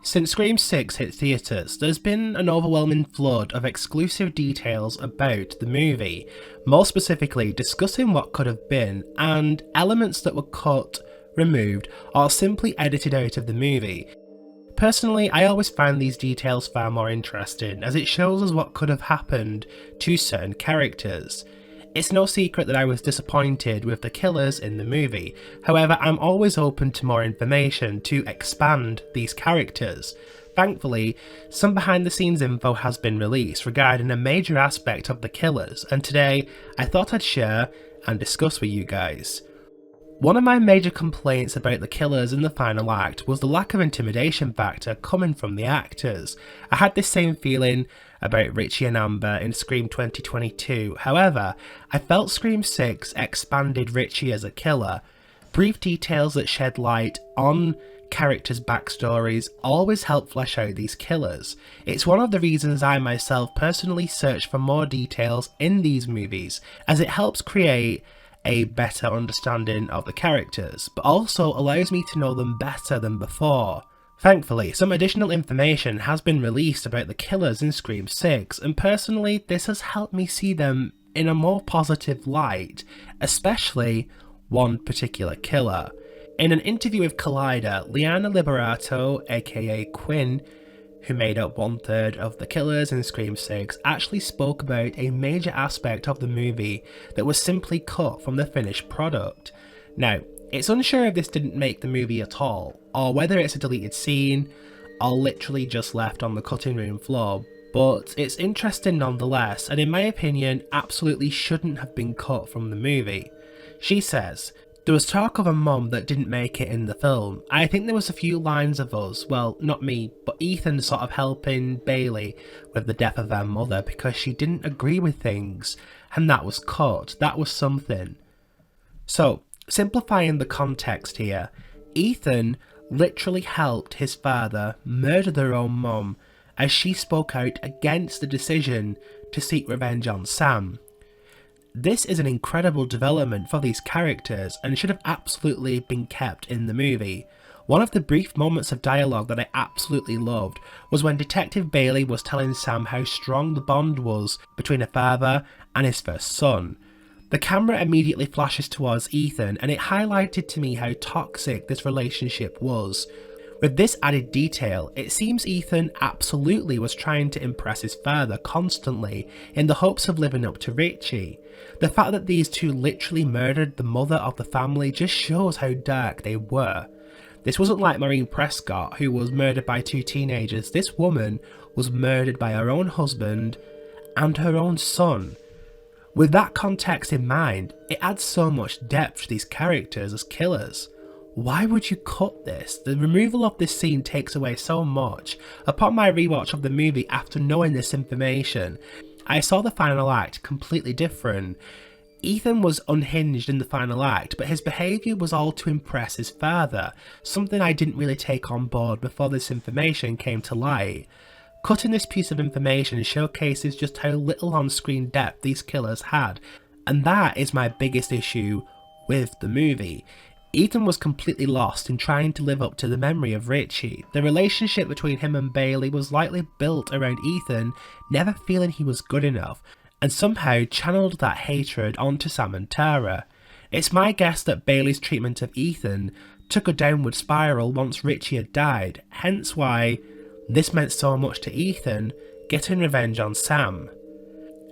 Since Scream 6 hit theatres, there's been an overwhelming flood of exclusive details about the movie, more specifically discussing what could have been, and elements that were cut, removed, or simply edited out of the movie. Personally, I always find these details far more interesting, as it shows us what could have happened to certain characters. It's no secret that I was disappointed with the killers in the movie, however I'm always open to more information to expand these characters. Thankfully, some behind the scenes info has been released regarding a major aspect of the killers, and today I thought I'd share and discuss with you guys. One of my major complaints about the killers in the final act was the lack of intimidation factor coming from the actors. I had this same feeling about Richie and Amber in Scream 2022, however, I felt Scream 6 expanded Richie as a killer. Brief details that shed light on characters' backstories always help flesh out these killers. It's one of the reasons I myself personally search for more details in these movies, as it helps create a better understanding of the characters, but also allows me to know them better than before. Thankfully, some additional information has been released about the killers in Scream 6, and personally this has helped me see them in a more positive light, especially one particular killer. In an interview with Collider, Liana Liberato, aka Quinn, who made up 1/3 of the killers in Scream 6, actually spoke about a major aspect of the movie that was simply cut from the finished product. Now, it's unsure if this didn't make the movie at all, or whether it's a deleted scene, or literally just left on the cutting room floor, but it's interesting nonetheless, and in my opinion, absolutely shouldn't have been cut from the movie. She says, "There was talk of a mum that didn't make it in the film. I think there was a few lines of us, well, not me, but Ethan sort of helping Bailey with the death of her mother because she didn't agree with things, and that was cut. That was something." So, simplifying the context here, Ethan literally helped his father murder their own mum as she spoke out against the decision to seek revenge on Sam. This is an incredible development for these characters and should have absolutely been kept in the movie. One of the brief moments of dialogue that I absolutely loved was when Detective Bailey was telling Sam how strong the bond was between a father and his first son. The camera immediately flashes towards Ethan, and it highlighted to me how toxic this relationship was. With this added detail, it seems Ethan absolutely was trying to impress his father constantly in the hopes of living up to Richie. The fact that these two literally murdered the mother of the family just shows how dark they were. This wasn't like Maureen Prescott, who was murdered by two teenagers. This woman was murdered by her own husband and her own son. With that context in mind, it adds so much depth to these characters as killers. Why would you cut this? The removal of this scene takes away so much. Upon my rewatch of the movie after knowing this information, I saw the final act completely different. Ethan was unhinged in the final act, but his behaviour was all to impress his father, something I didn't really take on board before this information came to light. Cutting this piece of information showcases just how little on-screen depth these killers had, and that is my biggest issue with the movie. Ethan was completely lost in trying to live up to the memory of Richie. The relationship between him and Bailey was likely built around Ethan never feeling he was good enough, and somehow channeled that hatred onto Sam and Tara. It's my guess that Bailey's treatment of Ethan took a downward spiral once Richie had died, hence why this meant so much to Ethan getting revenge on Sam.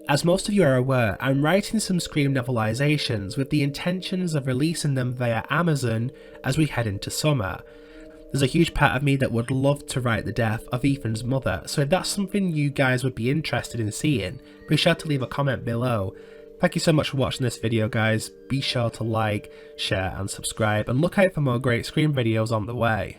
As most of you are aware, I'm writing some Scream novelizations with the intentions of releasing them via Amazon as we head into summer. There's a huge part of me that would love to write the death of Ethan's mother, so if that's something you guys would be interested in seeing, be sure to leave a comment below. Thank you so much for watching this video guys, be sure to like, share and subscribe, and look out for more great Scream videos on the way.